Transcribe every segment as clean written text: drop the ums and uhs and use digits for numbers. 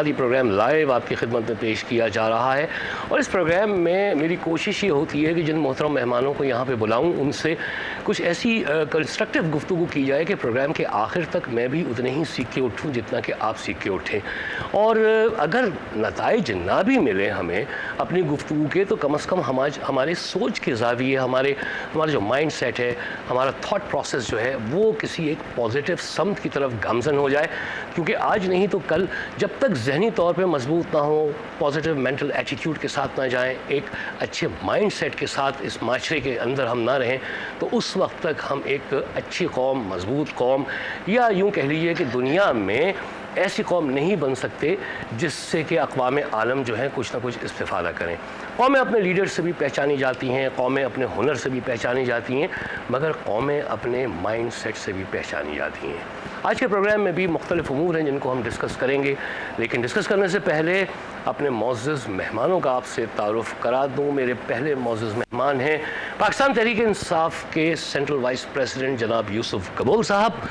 आज़ादी programme live आपकी खिदमत में पेश किया जा रहा है और इस प्रोग्राम में मेरी कोशिश ये होती है कि जिन मोहतरम मेहमानों को यहाँ पे बुलाऊँ उनसे कुछ ऐसी कंस्ट्रक्टिव गुफ्तगू की जाए कि प्रोग्राम के आखिर तक मैं भी उतने ही सीख के उठूँ जितना कि आप सीख के उठें। और अगर नताइज ना भी मिले हमें अपनी गुफ्तगू के, तो कम से कम हमारे सोच के ज़ाविये, हमारा जो माइंड सेट है, हमारा थॉट प्रोसेस जो है वो किसी एक पॉजिटिव समत की तरफ गामजन हो जाए। क्योंकि आज नहीं तो कल जब तक जहनी तौर पे मजबूत ना हो, पॉजिटिव मेंटल एटीट्यूड के साथ ना जाएं, एक अच्छे माइंड सेट के साथ इस माशरे के अंदर हम ना रहें, तो उस वक्त तक हम एक अच्छी कौम, मजबूत कौम, या यूँ कह लीजिए कि दुनिया में ऐसी कौम नहीं बन सकते जिससे कि अक़वाम आलम जो है कुछ ना कुछ इस्तिफ़ादा करें। कौमें अपने लीडर से भी पहचानी जाती हैं, कौमें अपने हुनर से भी पहचानी जाती हैं, मगर कौमें अपने माइंड सेट से भी पहचानी जाती हैं। आज के प्रोग्राम में भी मुख्तलिफ उमूर हैं जिनको हम डिस्कस करेंगे, लेकिन डिस्कस करने से पहले अपने मौज़्ज़ज़ मेहमानों का आपसे तारुफ़ करा दूँ। मेरे पहले मौज़्ज़ज़ मेहमान हैं पाकिस्तान तहरीक इंसाफ के सेंट्रल वाइस प्रेसिडेंट जनाब यूसुफ कबूल साहब,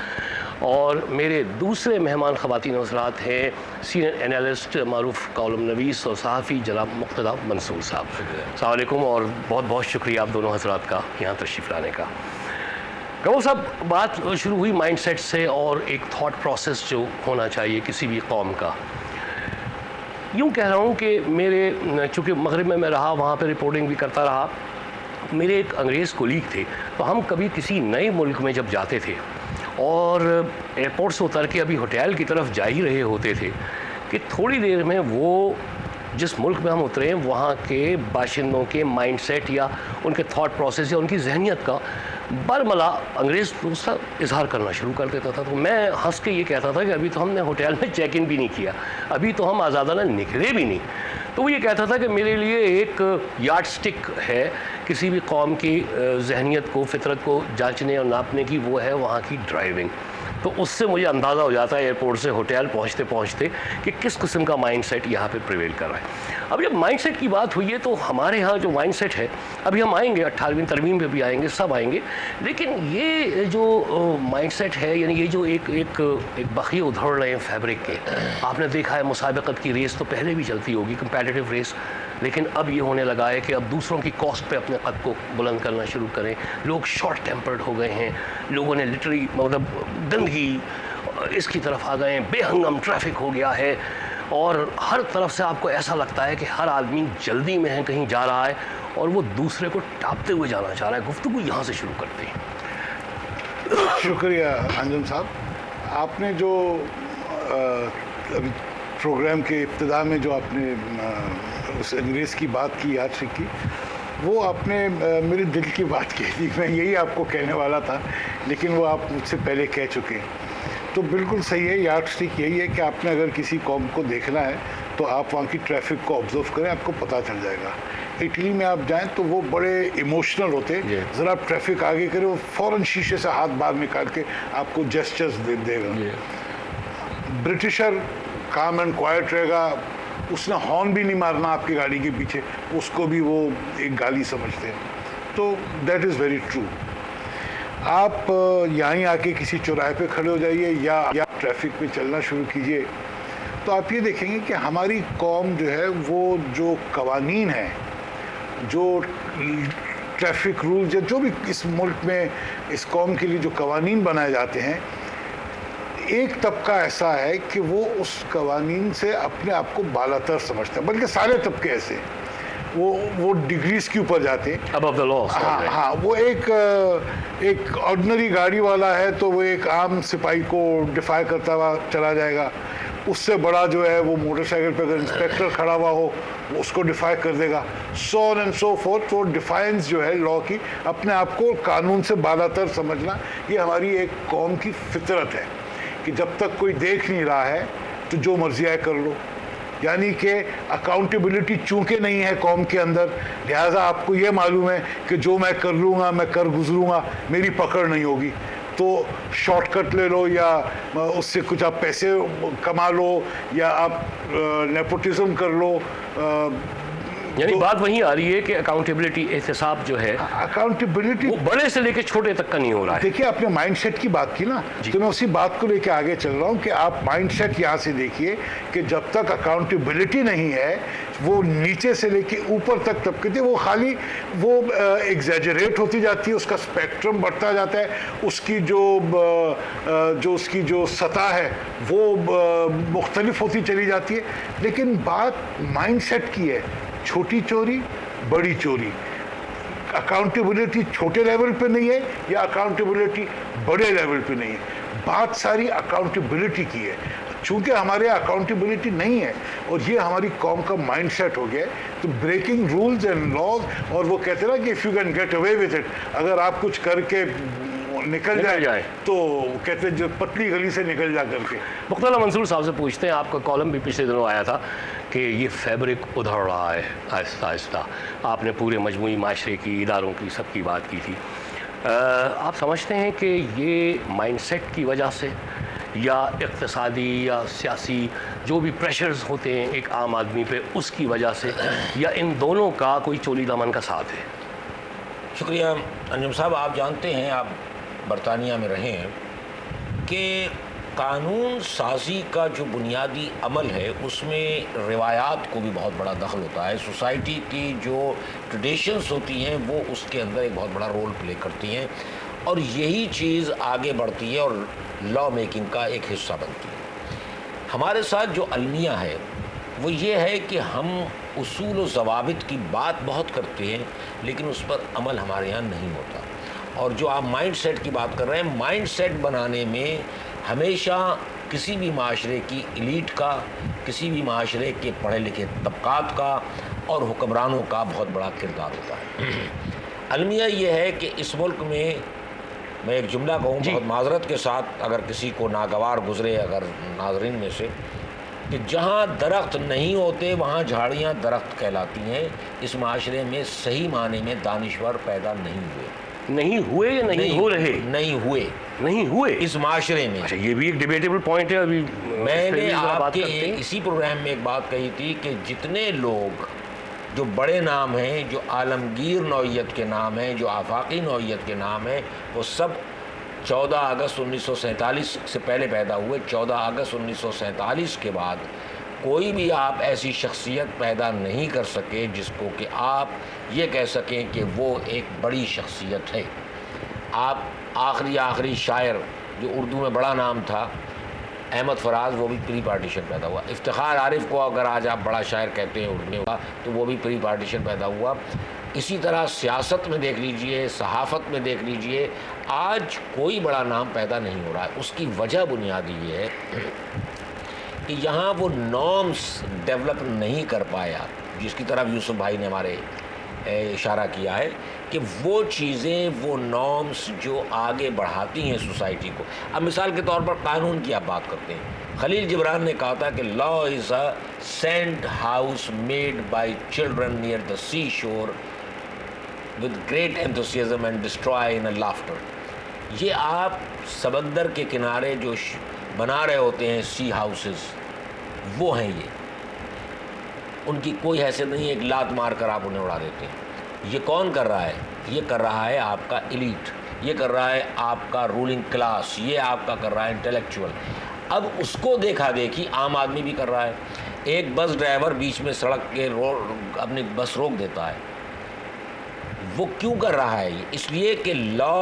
और मेरे दूसरे मेहमान ख़वातीन हज़रात हैं सीनियर एनालिस्ट, मारूफ कॉलम नवीस और सहाफ़ी जनाब मुक़्तदा मंसूर साहब। अस्सलाम वालेकुम और बहुत बहुत शुक्रिया आप दोनों हज़रात का यहाँ तशरीफ़ लाने का। कबूल साहब, बात शुरू हुई माइंड सेट से और एक थॉट प्रोसेस जो होना चाहिए किसी भी कौम का। यूँ कह रहा हूँ कि मेरे, चूँकि मगरिब में मैं रहा, वहाँ पर रिपोर्टिंग भी करता रहा, मेरे एक अंग्रेज़ कोलीग थे, तो हम कभी किसी नए मुल्क में जब जाते थे और एयरपोर्ट से उतर के अभी होटल की तरफ जा ही रहे होते थे कि थोड़ी देर में वो जिस मुल्क में हम उतरे वहाँ के बाशिंदों के माइंड सेट या उनके थॉट प्रोसेस या उनकी जहनीत का बरमला अंग्रेज़ उसका इजहार करना शुरू कर देता था। तो मैं हंस के ये कहता था कि अभी तो हमने होटल में चेक इन भी नहीं किया, अभी तो हम आज़ादाना निकले भी नहीं। तो वो ये कहता था कि मेरे लिए एक यार्ड स्टिक है किसी भी कौम की जहनीत को, फितरत को जांचने और नापने की, वो है वहाँ की ड्राइविंग। तो उससे मुझे अंदाज़ा हो जाता है एयरपोर्ट से होटल पहुँचते पहुँचते कि किस किस्म का माइंड सेट यहाँ पे प्रिवेल कर रहा है। अब जब माइंड सेट की बात हुई है तो हमारे यहाँ जो माइंड सेट है, अभी हम आएंगे 18वीं तरमीम पे भी आएंगे, सब आएंगे, लेकिन ये जो माइंड सेट है, यानी ये जो एक बखिए उधड़ रहे हैं फैब्रिक के। आपने देखा है मुसाबकत की रेस तो पहले भी चलती होगी, कंपेटिटिव रेस, लेकिन अब ये होने लगा है कि अब दूसरों की कॉस्ट पे अपने कद को बुलंद करना शुरू करें। लोग शॉर्ट टेम्पर्ड हो गए हैं, लोगों ने लिटरली मतलब गंदगी इसकी तरफ आ गए हैं, बेहंगम ट्रैफिक हो गया है और हर तरफ से आपको ऐसा लगता है कि हर आदमी जल्दी में है, कहीं जा रहा है और वो दूसरे को टापते हुए जाना चाह रहा है। गुफ्तगू यहाँ से शुरू करते हैं। शुक्रिया अंजुम साहब, आपने जो अभी प्रोग्राम के इब्तिदा में जो आपने उस अंग्रेज़ की बात की, याद से की, वो आपने मेरे दिल की बात कह दी। मैं यही आपको कहने वाला था, लेकिन वो आप मुझसे पहले कह चुके हैं। तो बिल्कुल सही है, यार्ड स्टिक यही है कि आपने अगर किसी कौम को देखना है तो आप वहाँ की ट्रैफिक को ऑब्जर्व करें, आपको पता चल जाएगा। इटली में आप जाएं तो वो बड़े इमोशनल होते हैं, ज़रा आप ट्रैफिक आगे करें, वो फ़ौरन शीशे से हाथ बाहर निकाल के आपको जेस्चर्स दे देगा। ब्रिटिशर काम एंड क्वाइट रहेगा, उसने हॉर्न भी नहीं मारना आपकी गाड़ी के पीछे, उसको भी वो एक गाली समझते हैं। तो दैट इज़ वेरी ट्रू। आप यहाँ आके किसी चौराहे पे खड़े हो जाइए या ट्रैफिक में चलना शुरू कीजिए, तो आप ये देखेंगे कि हमारी कौम जो है वो जो कवानीन है, जो ट्रैफिक रूल, जो भी इस मुल्क में इस कौम के लिए जो कवानीन बनाए जाते हैं, एक तबका ऐसा है कि वो उस कवानीन से अपने आप को बालातर समझता है, बल्कि सारे तबके ऐसे वो डिग्रीज के ऊपर जाते हैं, above the law। हाँ, वो एक ऑर्डिनरी गाड़ी वाला है तो वो एक आम सिपाही को डिफाई करता हुआ चला जाएगा। उससे बड़ा जो है वो मोटरसाइकिल पे अगर इंस्पेक्टर खड़ा हुआ हो वो उसको डिफाई कर देगा, so on and so fourth. वो डिफाइंस जो है लॉ की, अपने आप को कानून से बालातर समझना, ये हमारी एक कौम की फितरत है कि जब तक कोई देख नहीं रहा है तो जो मर्जी आए कर लो। यानी कि अकाउंटेबिलिटी चूँकि नहीं है कौम के अंदर, लिहाजा आपको ये मालूम है कि जो मैं कर लूँगा, मैं कर गुजरूँगा, मेरी पकड़ नहीं होगी, तो शॉर्टकट ले लो या उससे कुछ आप पैसे कमा लो या आप नेपोटिज्म कर लो, یعنی بات وہیں آ رہی ہے کہ اکاؤنٹیبلٹی، احتساب جو ہے اکاؤنٹیبلٹی وہ بڑے سے لے کے چھوٹے تک کا نہیں ہو رہا ہے. دیکھیے آپ نے مائنڈ سیٹ کی بات کی نا، تو میں اسی بات کو لے کے آگے چل رہا ہوں کہ آپ مائنڈ سیٹ یہاں سے دیکھیے کہ جب تک اکاؤنٹیبلٹی نہیں ہے وہ نیچے سے لے کے اوپر تک طبقے وہ خالی وہ ایگزیجریٹ ہوتی جاتی ہے، اس کا اسپیکٹرم بڑھتا جاتا ہے، اس کی جو سطح ہے وہ مختلف ہوتی چلی جاتی ہے. لیکن بات مائنڈ سیٹ کی ہے، چھوٹی چوری بڑی چوری. اکاؤنٹیبلٹی چھوٹے لیول پہ نہیں ہے یا اکاؤنٹیبلٹی بڑے لیول پہ نہیں ہے، بات ساری اکاؤنٹیبلٹی کی ہے. چونکہ ہمارے اکاؤنٹیبلٹی نہیں ہے اور یہ ہماری قوم کا مائنڈ سیٹ ہو گیا ہے، تو بریکنگ رولز اینڈ لاز، اور وہ کہتے ہیں نا کہ if you can get away with it, اگر آپ کچھ کر کے نکل جائے تو کہتے ہیں جو پتلی گلی سے نکل جا کر کے. مختلف منصور صاحب سے پوچھتے ہیں، آپ کا کالم بھی پچھلے دنوں آیا تھا کہ یہ فیبرک ادھڑ رہا ہے آہستہ آہستہ. آپ نے پورے مجموعی معاشرے کی، اداروں کی، سب کی بات کی تھی. آپ سمجھتے ہیں کہ یہ مائنڈ سیٹ کی وجہ سے یا اقتصادی یا سیاسی جو بھی پریشرز ہوتے ہیں ایک عام آدمی پہ اس کی وجہ سے، یا ان دونوں کا کوئی چولی دامن کا ساتھ ہے؟ شکریہ انجم صاحب. آپ جانتے ہیں، آپ برطانیہ میں رہے ہیں، کہ قانون سازی کا جو بنیادی عمل ہے اس میں روایات کو بھی بہت بڑا دخل ہوتا ہے. سوسائٹی کی جو ٹریڈیشنز ہوتی ہیں وہ اس کے اندر ایک بہت بڑا رول پلے کرتی ہیں، اور یہی چیز آگے بڑھتی ہے اور لا میکنگ کا ایک حصہ بنتی ہے. ہمارے ساتھ جو المیہ ہے وہ یہ ہے کہ ہم اصول و ضوابط کی بات بہت کرتے ہیں لیکن اس پر عمل ہمارے یہاں نہیں ہوتا. اور جو آپ مائنڈ سیٹ کی بات کر رہے ہیں، مائنڈ سیٹ بنانے میں ہمیشہ کسی بھی معاشرے کی ایلیٹ کا، کسی بھی معاشرے کے پڑھے لکھے طبقات کا اور حکمرانوں کا بہت بڑا کردار ہوتا ہے. المیہ یہ ہے کہ اس ملک میں ایک جملہ کہوں بہت معذرت کے ساتھ اگر کسی کو ناگوار گزرے اگر ناظرین میں سے، کہ جہاں درخت نہیں ہوتے وہاں جھاڑیاں درخت کہلاتی ہیں. اس معاشرے میں صحیح معنی میں دانشور پیدا نہیں ہوئے. نہیں ہوئے یا نہیں ہو رہے؟ نہیں ہوئے اس معاشرے میں. اچھا، یہ بھی ایک ڈیبیٹیبل پوائنٹ ہے. ابھی میں نے آپ کے اسی پروگرام میں ایک بات کہی تھی کہ جتنے لوگ جو بڑے نام ہیں، جو عالمگیر نوعیت کے نام ہیں، جو آفاقی نوعیت کے نام ہیں، وہ سب 14 اگست 1947 سے پہلے پیدا ہوئے. 14 اگست 1947 کے بعد کوئی بھی آپ ایسی شخصیت پیدا نہیں کر سکے جس کو کہ آپ یہ کہہ سکیں کہ وہ ایک بڑی شخصیت ہے. آپ آخری شاعر جو اردو میں بڑا نام تھا احمد فراز، وہ بھی پری پارٹیشن پیدا ہوا. افتخار عارف کو اگر آج آپ بڑا شاعر کہتے ہیں اردو میں تو وہ بھی پری پارٹیشن پیدا ہوا. اسی طرح سیاست میں دیکھ لیجئے، صحافت میں دیکھ لیجئے، آج کوئی بڑا نام پیدا نہیں ہو رہا ہے. اس کی وجہ بنیادی یہ ہے کہ یہاں وہ نارمز ڈیولپ نہیں کر پایا، جس کی طرف یوسف بھائی نے ہمارے اشارہ کیا ہے کہ وہ چیزیں، وہ نارمز جو آگے بڑھاتی ہیں سوسائٹی کو. اب مثال کے طور پر قانون کی آپ بات کرتے ہیں، خلیل جبران نے کہا تھا کہ law is a sand house made by children near the sea shore with great enthusiasm and destroy in a laughter. یہ آپ سمندر کے کنارے جو بنا رہے ہوتے ہیں سی ہاؤسز، وہ ہیں یہ. ان کی کوئی حیثیت نہیں ہے، ایک لات مار کر آپ انہیں اڑا دیتے ہیں. یہ کون کر رہا ہے؟ یہ کر رہا ہے آپ کا ایلیٹ، یہ کر رہا ہے آپ کا رولنگ کلاس، یہ آپ کا کر رہا ہے انٹلیکچوئل. اب اس کو دیکھا دیکھی عام آدمی بھی کر رہا ہے. ایک بس ڈرائیور بیچ میں سڑک کے اپنی بس روک دیتا ہے. وہ کیوں کر رہا ہے؟ اس لیے کہ لا